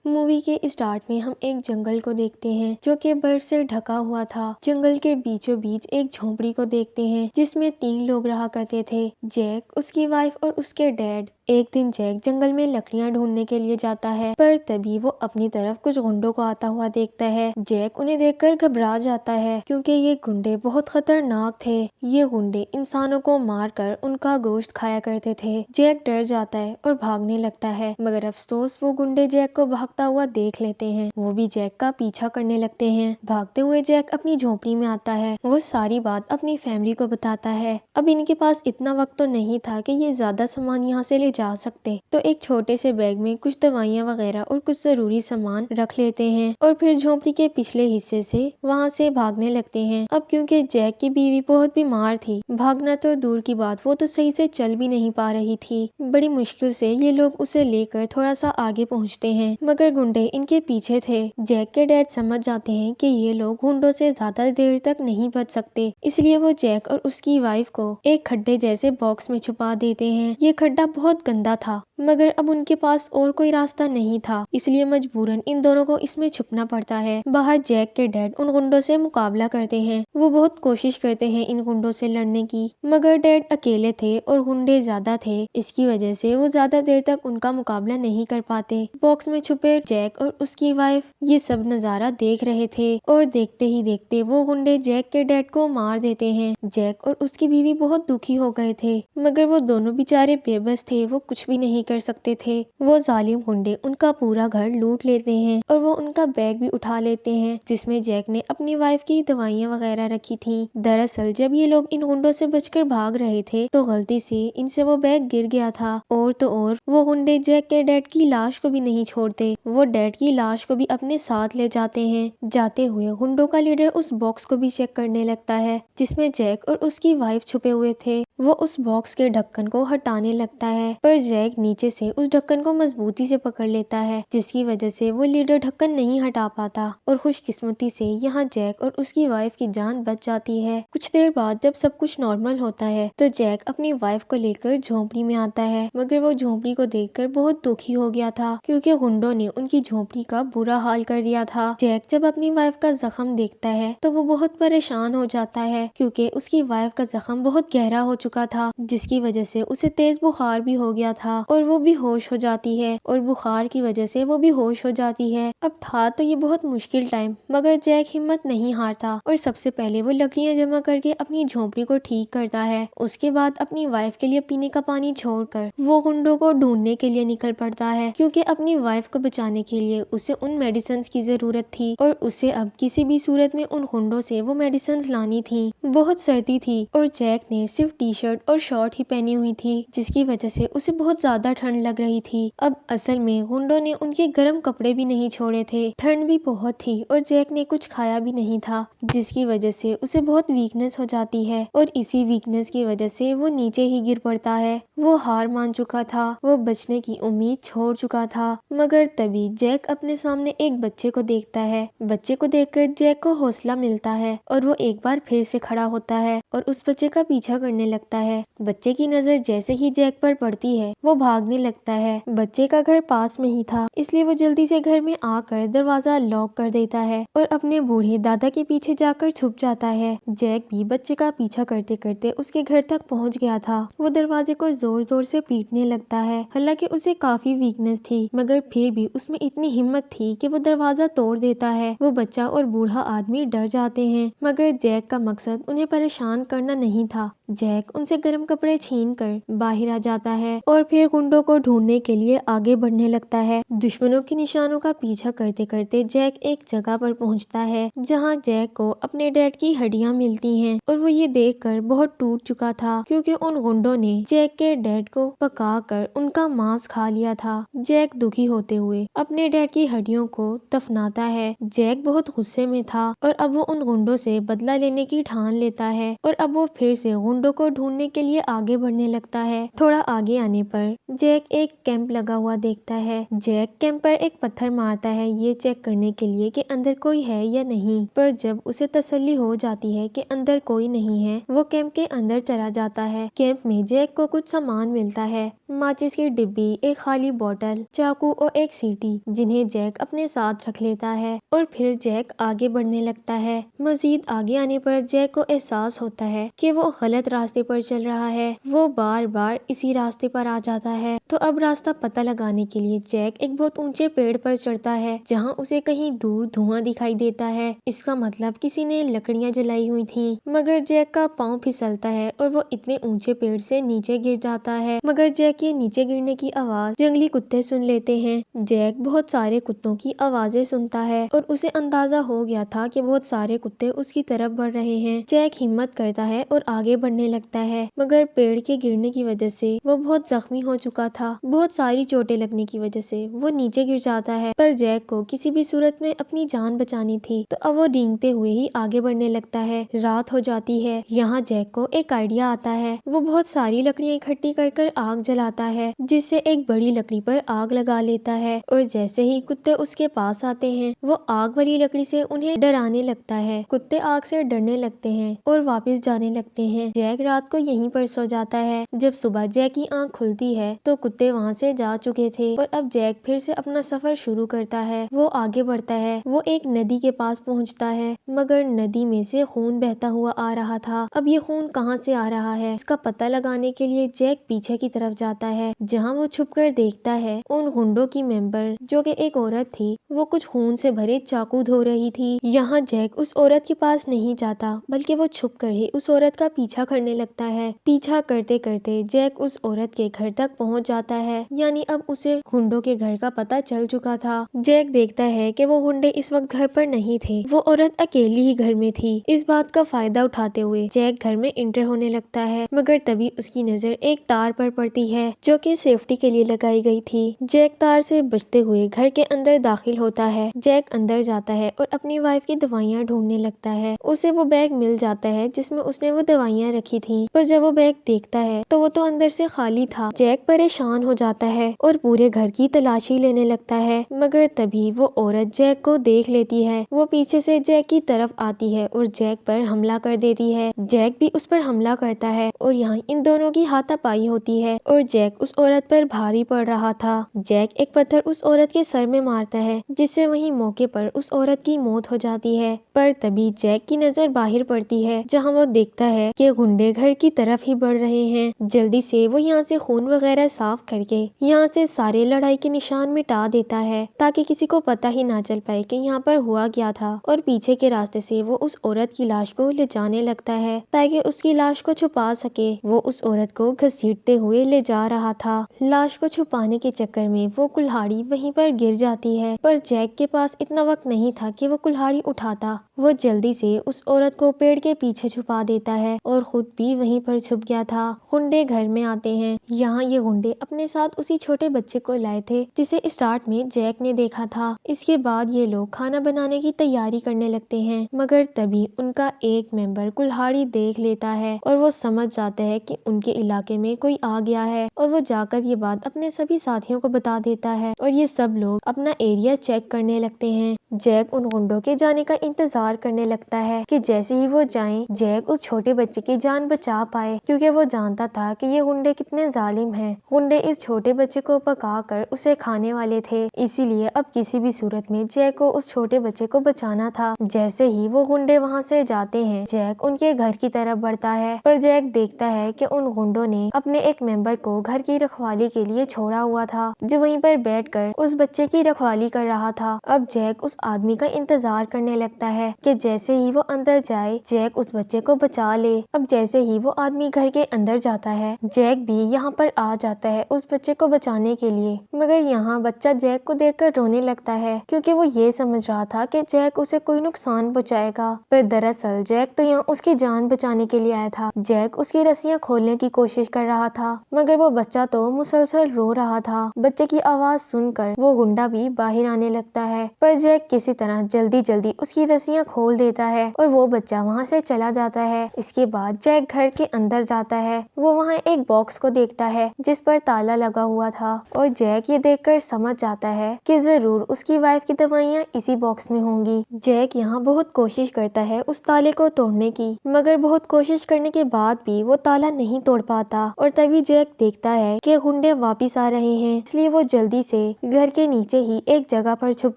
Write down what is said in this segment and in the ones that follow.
Movie के start में हम एक जंगल को देखते हैं जो कि बर्फ से ढका हुआ था। जंगल के बीचों बीच एक झोपड़ी को देखते हैं जिसमें 3 लोग रहा करते थे, जैक, उसकी वाइफ और उसके डैड। एक दिन जैक जंगल में लकड़ियां ढूंढने के लिए जाता है, पर तभी वो अपनी तरफ कुछ गुंडों को आता हुआ देखता है। जैक उन्हें देखकर घबरा जाता है क्योंकि ये गुंडे बहुत खतरनाक थे। ये गुंडे इंसानों को मारकर उनका गोश्त खाया करते थे। जैक डर जाता है और भागने लगता है, मगर अफसोस वो गुंडे जैक को भागता हुआ देख लेते हैं। वो भी जैक का पीछा करने लगते हैं। भागते हुए जैक अपनी झोपड़ी में आता है। वो सारी बात अपनी फैमिली को बताता है। अब इनके पास इतना वक्त तो नहीं था कि ये ज्यादा सामान यहाँ से ले जा सकते, तो एक छोटे से बैग में कुछ दवाइयाँ वगैरह और कुछ जरूरी सामान रख लेते हैं और फिर झोपड़ी के पिछले हिस्से से वहाँ से भागने लगते हैं। अब क्योंकि जैक की बीवी बहुत बीमार थी, भागना तो दूर की बात, वो तो सही से चल भी नहीं पा रही थी। बड़ी मुश्किल से ये लोग उसे लेकर थोड़ा सा आगे पहुँचते हैं, मगर गुंडे इनके पीछे थे। जैक के डैड समझ जाते हैं कि ये लोग गुंडों से ज्यादा देर तक नहीं बच सकते, इसलिए वो जैक और उसकी वाइफ को एक खड्डे जैसे बॉक्स में छुपा देते हैं। ये खड्डा बहुत गंदा था, मगर अब उनके पास और कोई रास्ता नहीं था, इसलिए मजबूरन इन दोनों को इसमें छुपना पड़ता है। बाहर जैक के डैड उन गुंडों से मुकाबला करते हैं। वो बहुत कोशिश करते हैं इन गुंडों से लड़ने की, मगर डैड अकेले थे और गुंडे ज्यादा थे। इसकी वजह से वो ज्यादा देर तक उनका मुकाबला नहीं कर पाते। बॉक्स में छुपे जैक और उसकी वाइफ ये सब नजारा देख रहे थे और देखते ही देखते वो गुंडे जैक के डैड को मार देते हैं। जैक और उसकी बीवी बहुत दुखी हो गए थे, मगर वो दोनों बेचारे बेबस थे, वो कुछ भी नहीं कर सकते थे। वो जालिम गुंडे उनका पूरा घर लूट लेते हैं और वो उनका बैग भी उठा लेते हैं जिसमें जैक ने अपनी वाइफ की दवाइयाँ वगैरह रखी थी। दरअसल जब ये लोग इन गुंडों से बचकर भाग रहे थे तो गलती से इनसे वो बैग गिर गया था। और तो और वो गुंडे जैक के डैड की लाश को भी नहीं छोड़ते, वो डैड की लाश को भी अपने साथ ले जाते हैं। जाते हुए गुंडों का लीडर उस बॉक्स को भी चेक करने लगता है जिसमें जैक और उसकी वाइफ छुपे हुए थे। वो उस बॉक्स के ढक्कन को हटाने लगता है, पर जैक नीचे से उस ढक्कन को मजबूती से पकड़ लेता है, जिसकी वजह से वो लीडर ढक्कन नहीं हटा पाता और खुशकिस्मती से यहाँ जैक और उसकी वाइफ की जान बच जाती है। कुछ देर बाद जब सब कुछ नॉर्मल होता है तो जैक अपनी वाइफ को लेकर झोपड़ी में आता है, मगर वो झोपड़ी को देखकर बहुत दुखी हो गया था क्योंकि गुंडों ने उनकी झोपड़ी का बुरा हाल कर दिया था। जैक जब अपनी वाइफ का जख्म देखता है तो वो बहुत परेशान हो जाता है क्योंकि उसकी वाइफ का जख्म बहुत गहरा हो चुका था, जिसकी वजह से उसे तेज बुखार भी हो गया था और वो भी होश हो जाती है और बुखार की वजह से वो भी होश हो जाती है। अब था तो ये बहुत मुश्किल टाइम, मगर जैक हिम्मत नहीं हारता और सबसे पहले वो लकड़ियां जमा करके अपनी झोपड़ी को ठीक करता है। उसके बाद अपनी वाइफ के लिए पीने का पानी छोड़कर वो गुंडों को ढूंढने के लिए निकल पड़ता है क्योंकि अपनी वाइफ को बचाने के लिए उसे उन मेडिसिन की जरूरत थी और उसे अब किसी भी सूरत में उन गुंडों से वो मेडिसिन लानी थी। बहुत सर्दी थी और जैक ने सिर्फ टी-शर्ट और शॉर्ट ही पहनी हुई थी, जिसकी वजह से उसे बहुत ज्यादा ठंड लग रही थी। अब असल में गुंडों ने उनके गर्म कपड़े भी नहीं छोड़े थे, ठंड भी बहुत थी और जैक ने कुछ खाया भी नहीं था, जिसकी वजह से उसे बहुत वीकनेस हो जाती है और इसी वीकनेस की वजह से वो नीचे ही गिर पड़ता है। वो हार मान चुका था, वो बचने की उम्मीद छोड़ चुका था, मगर तभी जैक अपने सामने एक बच्चे को देखता है। बच्चे को देखकर जैक को हौसला मिलता है और वो एक बार फिर से खड़ा होता है और उस बच्चे का पीछा करने लगता है। बच्चे की नजर जैसे ही जैक पर पड़ती है वो भागने लगता है। बच्चे का घर पास में ही था, इसलिए वो जल्दी से घर में आकर दरवाजा लॉक कर देता है और अपने बूढ़े दादा के पीछे जाकर छुप जाता है। जैक भी बच्चे का पीछा करते करते उसके घर तक पहुंच गया था। वो दरवाजे को जोर जोर से पीटने लगता है, हालांकि उसे काफी वीकनेस थी, मगर फिर भी उसमें इतनी हिम्मत थी कि वो दरवाजा तोड़ देता है। वो बच्चा और बूढ़ा आदमी डर जाते हैं, मगर जैक का मकसद उन्हें परेशान करना नहीं था। जैक उनसे गर्म कपड़े छीन कर बाहर आ जाता है और फिर गुंडों को ढूंढने के लिए आगे बढ़ने लगता है। दुश्मनों के निशानों का पीछा करते करते जैक एक जगह पर पहुंचता है जहां जैक को अपने डैड की हड्डियां मिलती हैं और वो ये देखकर बहुत टूट चुका था क्योंकि उन गुंडों ने जैक के डैड को पकाकर उनका मांस खा लिया था। जैक दुखी होते हुए अपने डैड की हड्डियों को दफनाता है। जैक बहुत गुस्से में था और अब वो उन गुंडों से बदला लेने की ठान लेता है और अब वो फिर से गुंडों को ढूंढने के लिए आगे बढ़ने लगता है। थोड़ा आगे आने पर जैक एक कैंप लगा हुआ देखता है। जैक कैंप पर एक पत्थर मारता है ये चेक करने के लिए कि अंदर कोई है या नहीं, पर जब उसे तसल्ली हो जाती है कि अंदर कोई नहीं है, वो कैंप के अंदर चला जाता है। कैंप में जैक को कुछ सामान मिलता है, माचिस की डिब्बी, एक खाली बोतल, चाकू और एक सीटी, जिन्हें जैक अपने साथ रख लेता है और फिर जैक आगे बढ़ने लगता है। मजीद आगे आने पर जैक को एहसास होता है कि वो गलत रास्ते पर चल रहा है। वो बार बार इसी रास्ते पर आ जाता है, तो अब रास्ता पता लगाने के लिए जैक एक बहुत ऊंचे पेड़ पर चढ़ता है, जहाँ उसे कहीं दूर धुआं दिखाई देता है। इसका मतलब किसी ने लकड़ियाँ जलाई हुई थी। मगर जैक का पाँव फिसलता है और वो इतने ऊंचे पेड़ से नीचे गिर जाता है। मगर जैक के नीचे गिरने की आवाज जंगली कुत्ते सुन लेते हैं। जैक बहुत सारे कुत्तों की आवाजें सुनता है और उसे अंदाजा हो गया था कि बहुत सारे कुत्ते उसकी तरफ बढ़ रहे हैं। जैक हिम्मत करता है और आगे बढ़ने लगता है, मगर पेड़ के गिरने की वजह से वो बहुत जख्मी हो चुका था। बहुत सारी चोटें लगने की वजह से वो नीचे गिर जाता है, पर जैक को किसी भी सूरत में अपनी जान बचानी थी, तो अब वो रेंगते हुए ही आगे बढ़ने लगता है। रात हो जाती है। यहाँ जैक को एक आइडिया आता है। वो बहुत सारी लकड़ियाँ इकट्ठी कर आग जलाता है, जिससे एक बड़ी लकड़ी पर आग लगा लेता है और जैसे ही कुत्ते उसके पास आते हैं, वो आग वाली लकड़ी से उन्हें डराने लगता है। कुत्ते आग से डरने लगते हैं और वापस जाने लगते हैं। जैक रात को यहीं पर सो जाता है। जब सुबह जैक की आंख खुलती है तो कुत्ते वहाँ से जा चुके थे और अब जैक फिर से अपना सफर शुरू करता है। वो आगे बढ़ता है। वो एक नदी के पास पहुँचता है, मगर नदी में से खून बहता हुआ आ रहा था। अब ये खून कहाँ से आ रहा है, इसका पता लगाने के लिए जैक पीछे की तरफ जाता है, जहाँ वो छुपकर देखता है उन गुंडों की मेंबर, जो कि एक औरत थी, वो कुछ खून से भरे चाकू धो रही थी। यहाँ जैक उस औरत के पास नहीं जाता, बल्कि वो छुपकर ही उस औरत का पीछा करने लगता है। पीछा करते करते जैक उस औरत के घर तक पहुँच जाता है, यानी अब उसे गुंडों के घर का पता चल चुका था। जैक देखता है कि वो गुंडे इस वक्त घर पर नहीं थे, वो औरत अकेली ही घर में थी। इस बात का फायदा उठाते हुए जैक घर में इंटर होने लगता है, मगर तभी उसकी नजर एक तार पर पड़ती है, जो कि सेफ्टी के लिए लगाई गई थी। जैक तार से बचते हुए घर के अंदर दाखिल होता है। जैक अंदर जाता है और अपनी वाइफ की दवाइयाँ ढूंढने लगता है। उसे वो बैग मिल जाता है जिसमें उसने वो दवाइयाँ रखी थी, पर जब वो बैग देखता है तो वो तो अंदर से खाली था। जैक परेशान हो जाता है और पूरे घर की तलाशी लेने लगता है, मगर तभी वो औरत जैक को देख लेती है। वो पीछे से जैक की तरफ आती है और जैक पर हमला कर देती है। जैक भी उस पर हमला करता है और यहाँ इन दोनों की हाथापाई होती है और जैक उस औरत पर भारी पड़ रहा था। जैक एक पत्थर उस औरत के सर में मारता है, जिससे वहीं मौके पर उस औरत की मौत हो जाती है। पर तभी जैक की नजर बाहर पड़ती है, जहाँ वो देखता है कि गुंडे घर की तरफ ही बढ़ रहे हैं। जल्दी से वो यहाँ से खून वगैरह साफ करके यहाँ से सारे लड़ाई के निशान मिटा देता है, ताकि किसी को पता ही ना चल पाए कि यहाँ पर हुआ क्या था। और पीछे के रास्ते से वो उस औरत की लाश को ले जाने लगता है, ताकि उसकी लाश को छुपा सके। वो उस औरत को घसीटते हुए ले जा रहा था। लाश को छुपाने के चक्कर में वो कुल्हाड़ी वहीं पर गिर जाती है, पर जैक के पास इतना वक्त नहीं था कि वो कुल्हाड़ी उठाता। वो जल्दी से उस औरत को पेड़ के पीछे छुपा देता है और खुद भी वहीं पर छुप गया था। गुंडे घर में आते हैं। यहाँ ये गुंडे अपने साथ उसी छोटे बच्चे को लाए थे, जिसे स्टार्ट में जैक ने देखा था। इसके बाद ये लोग खाना बनाने की तैयारी करने लगते हैं, मगर तभी उनका एक मेंबर कुल्हाड़ी देख लेता है और वो समझ जाता है कि उनके इलाके में कोई आ गया है, और वो जाकर ये बात अपने सभी साथियों को बता देता है और ये सब लोग अपना एरिया चेक करने लगते हैं। जैक उन गुंडों के जाने का इंतजार करने लगता है कि जैसे ही वो जाएं, जैक उस छोटे बच्चे की जान बचा पाए, क्योंकि वो जानता था कि ये गुंडे कितने जालिम हैं। गुंडे इस छोटे बच्चे को पकाकर उसे खाने वाले थे, इसीलिए अब किसी भी सूरत में जैक को उस छोटे बच्चे को बचाना था। जैसे ही वो गुंडे वहाँ से जाते हैं, जैक उनके घर की तरफ बढ़ता है, पर जैक देखता है कि उन गुंडों ने अपने एक मेंबर को घर की रखवाली के लिए छोड़ा हुआ था, जो वहीं पर बैठकर उस बच्चे की रखवाली कर रहा था। अब जैक उस आदमी का इंतजार करने लगता है कि जैसे ही वो अंदर जाए, जैक उस बच्चे को बचा ले। अब जैसे ही वो आदमी घर के अंदर जाता है, जैक भी यहाँ पर आ जाता है उस बच्चे को बचाने के लिए, मगर यहाँ बच्चा जैक को देखकर रोने लगता है, क्योंकि वो ये समझ रहा था कि जैक उसे कोई नुकसान पहुँचाएगा, पर दरअसल जैक तो यहाँ उसकी जान बचाने के लिए आया था। जैक उसकी रस्सियाँ खोलने की कोशिश कर रहा था, मगर वो बच्चा तो मुसलसल रो रहा था। बच्चे की आवाज सुनकर वो गुंडा भी बाहर आने लगता है, पर जैक किसी तरह जल्दी जल्दी उसकी रस्सियाँ खोल देता है और वो बच्चा वहाँ से चला जाता है। इसके बाद जैक घर के अंदर जाता है। वो वहाँ एक बॉक्स को देखता देखता है जिस पर ताला लगा हुआ था और जैक ये देखकर समझ जाता है कि जरूर उसकी वाइफ की दवाइयाँ इसी बॉक्स में होंगी। जैक यहाँ बहुत कोशिश करता है उस ताले को तोड़ने की, मगर बहुत कोशिश करने के बाद भी वो ताला नहीं तोड़ पाता और तभी जैक देखता है कि गुंडे वापिस आ रहे हैं, इसलिए वो जल्दी से घर के नीचे ही एक जगह पर छुप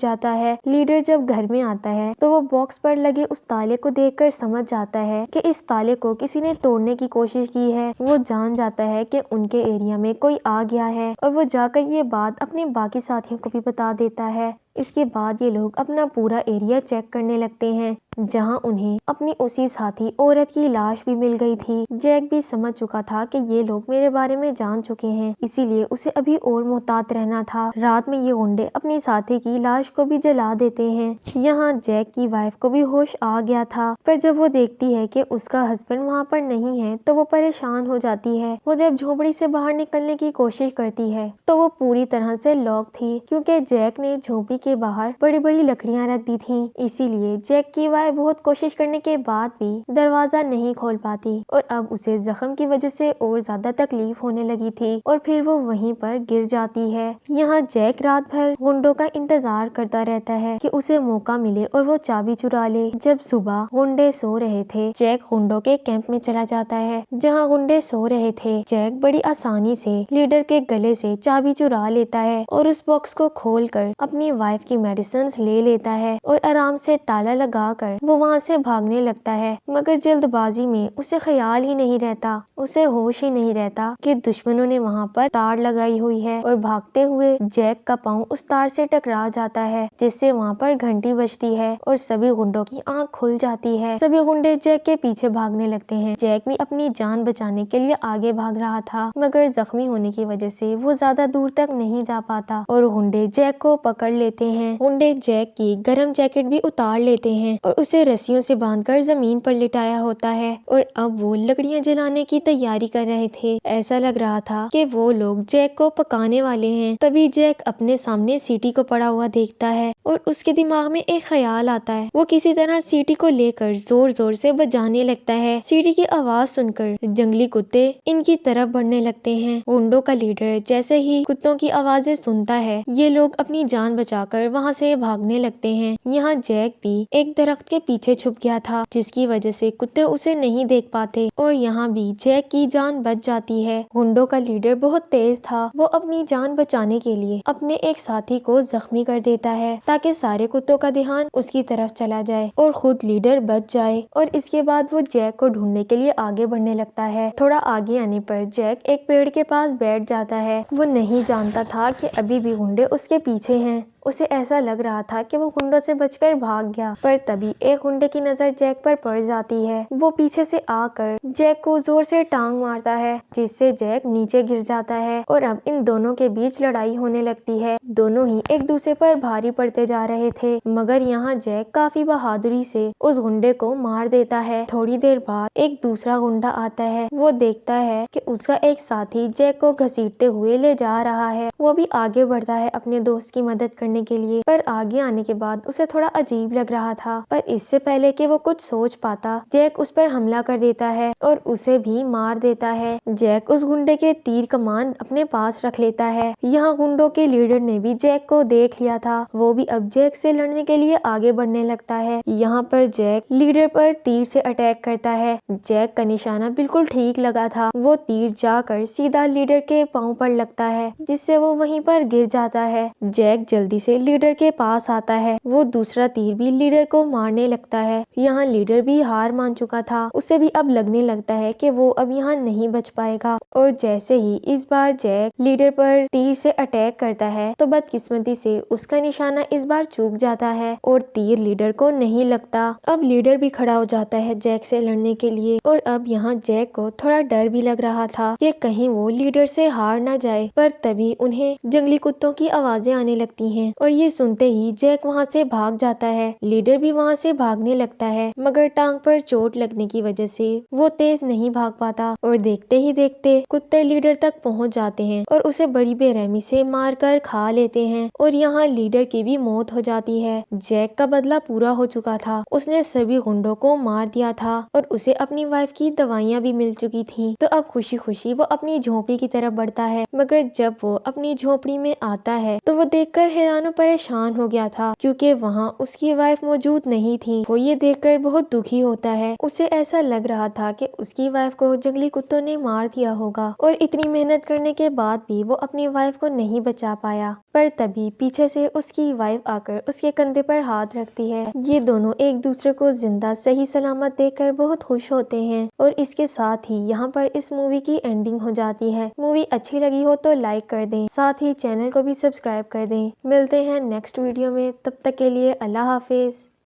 जाता है। लीडर जब घर में आता है तो वो बॉक्स पर लगे उस ताले को देखकर समझ जाता है कि इस ताले को किसी ने तोड़ने की कोशिश की है। वो जान जाता है कि उनके एरिया में कोई आ गया है और वो जाकर ये बात अपने बाकी साथियों को भी बता देता है। इसके बाद ये लोग अपना पूरा एरिया चेक करने लगते हैं, जहां उन्हें अपनी उसी साथी औरत की लाश भी मिल गई थी। जैक भी समझ चुका था कि ये लोग मेरे बारे में जान चुके हैं, इसीलिए उसे अभी और मोहतात रहना था। रात में ये गुंडे अपनी साथी की लाश को भी जला देते हैं। यहाँ जैक की वाइफ को भी होश आ गया था, पर जब वो देखती है कि उसका हस्बैंड वहाँ पर नहीं है तो वो परेशान हो जाती है। वो जब झोपड़ी से बाहर निकलने की कोशिश करती है तो वो पूरी तरह से लॉक थी, क्योंकि जैक ने झोपड़ी के बाहर बड़ी बड़ी लकड़ियां रख दी थी। इसीलिए जैक की वाइफ बहुत कोशिश करने के बाद भी दरवाजा नहीं खोल पाती और अब उसे जख्म की वजह से और ज्यादा तकलीफ होने लगी थी और फिर वो वहीं पर गिर जाती है। यहाँ जैक रात भर गुंडों का इंतजार करता रहता है कि उसे मौका मिले और वो चाबी चुरा ले। जब सुबह गुंडे सो रहे थे, जैक गुंडों के कैंप में चला जाता है जहाँ गुंडे सो रहे थे। जैक बड़ी आसानी से लीडर के गले से चाबी चुरा लेता है और उस बॉक्स को खोलकर अपनी वाइफ की मेडिसिन ले लेता है और आराम से ताला लगाकर वो वहाँ से भागने लगता है। मगर जल्दबाजी में उसे ख्याल ही नहीं रहता, उसे होश ही नहीं रहता कि दुश्मनों ने वहाँ पर तार लगाई हुई है और भागते हुए जैक का पाँव उस तार से टकरा जाता है, जिससे वहाँ पर घंटी बजती है और सभी गुंडों की आंख खुल जाती है। सभी गुंडे जैक के पीछे भागने लगते हैं। जैक भी अपनी जान बचाने के लिए आगे भाग रहा था, मगर जख्मी होने की वजह से वो ज्यादा दूर तक नहीं जा पाता और गुंडे जैक को पकड़ लेते हैं। गुंडे जैक की गर्म जैकेट भी उतार लेते हैं और उसे रस्सियों से बांधकर जमीन पर लिटाया होता है और अब वो लकड़ियां जलाने की तैयारी कर रहे थे। ऐसा लग रहा था कि वो लोग जैक को पकाने वाले हैं। तभी जैक अपने सामने सीटी को पड़ा हुआ देखता है और उसके दिमाग में एक ख्याल आता है। वो किसी तरह सीटी को लेकर जोर जोर से बजाने लगता है। सीटी की आवाज सुनकर जंगली कुत्ते इनकी तरफ बढ़ने लगते हैं। गुंडों का लीडर जैसे ही कुत्तों की आवाजें सुनता है, ये लोग अपनी जान बचाकर वहाँ से भागने लगते हैं। यहाँ जैक भी एक दरख्त के पीछे छुप गया था, जिसकी वजह से कुत्ते उसे नहीं देख पाते और यहाँ भी जैक की जान बच जाती है। गुंडों का लीडर बहुत तेज था, वो अपनी जान बचाने के लिए अपने एक साथी को जख्मी कर देता है ताकि सारे कुत्तों का ध्यान उसकी तरफ चला जाए और खुद लीडर बच जाए। और इसके बाद वो जैक को ढूंढने के लिए आगे बढ़ने लगता है। थोड़ा आगे आने पर जैक एक पेड़ के पास बैठ जाता है। वो नहीं जानता था कि अभी भी गुंडे उसके पीछे हैं। उसे ऐसा लग रहा था कि वो गुंडों से बचकर भाग गया, पर तभी एक गुंडे की नजर जैक पर पड़ जाती है। वो पीछे से आकर जैक को जोर से टांग मारता है, जिससे जैक नीचे गिर जाता है और अब इन दोनों के बीच लड़ाई होने लगती है। दोनों ही एक दूसरे पर भारी पड़ते जा रहे थे, मगर यहाँ जैक काफी बहादुरी से उस गुंडे को मार देता है। थोड़ी देर बाद एक दूसरा गुंडा आता है। वो देखता है कि उसका एक साथी जैक को घसीटते हुए ले जा रहा है। वो भी आगे बढ़ता है अपने दोस्त की मदद करने के लिए, पर आगे आने के बाद उसे थोड़ा अजीब लग रहा था। पर इससे पहले कि वो कुछ सोच पाता, जैक उस पर हमला कर देता है और उसे भी मार देता है। जैक उस गुंडे के तीर कमान अपने पास रख लेता है। यहाँ गुंडों के लीडर ने भी जैक को देख लिया था। वो भी अब जैक से लड़ने के लिए आगे बढ़ने लगता है। यहाँ पर जैक लीडर पर तीर से अटैक करता है। जैक का निशाना बिल्कुल ठीक लगा था। वो तीर जाकर सीधा लीडर के पाँव पर लगता है, जिससे वो वहीं पर गिर जाता है। जैक जल्दी से लीडर के पास आता है। वो दूसरा तीर भी लीडर को मारने लगता है। यहाँ लीडर भी हार मान चुका था। उसे भी अब लगने लगता है कि वो अब यहाँ नहीं बच पाएगा और जैसे ही इस बार जैक लीडर पर तीर से अटैक करता है तो बदकिस्मती से उसका निशाना इस बार चूक जाता है और तीर लीडर को नहीं लगता। अब लीडर भी खड़ा हो जाता है जैक से लड़ने के लिए और अब यहाँ जैक को थोड़ा डर भी लग रहा था कि कहीं वो लीडर से हार ना जाए। पर तभी उन्हें जंगली कुत्तों की आवाजें आने लगती हैं और और ये सुनते ही जैक वहाँ से भाग जाता है। लीडर भी वहाँ से भागने लगता है, मगर टांग पर चोट लगने की वजह से वो तेज नहीं भाग पाता और देखते ही देखते कुत्ते लीडर तक पहुँच जाते हैं और उसे बड़ी बेरहमी से मार कर खा लेते हैं और यहाँ लीडर की भी मौत हो जाती है। जैक का बदला पूरा हो चुका था, उसने सभी गुंडों को मार दिया था और उसे अपनी वाइफ की दवाइयाँ भी मिल चुकी थी। तो अब खुशी खुशी वो अपनी झोपड़ी की तरफ बढ़ता है, मगर जब वो अपनी झोपड़ी में आता है तो वो देखकर हैरान और परेशान हो गया था, क्योंकि वहाँ उसकी वाइफ मौजूद नहीं थी। वो ये देखकर बहुत दुखी होता है। उसे ऐसा लग रहा था कि उसकी वाइफ को जंगली कुत्तों ने मार दिया होगा और इतनी मेहनत करने के बाद भी वो अपनी वाइफ को नहीं बचा पाया। पर तभी पीछे से उसकी वाइफ आकर उसके कंधे पर हाथ रखती है। ये दोनों एक दूसरे को जिंदा सही सलामत देखकर बहुत खुश होते हैं और इसके साथ ही यहाँ पर इस मूवी की एंडिंग हो जाती है। मूवी अच्छी लगी हो तो लाइक कर दें, साथ ही चैनल को भी सब्सक्राइब कर दें। मिलते हैं नेक्स्ट वीडियो में, तब तक के लिए अल्लाह हाफिज।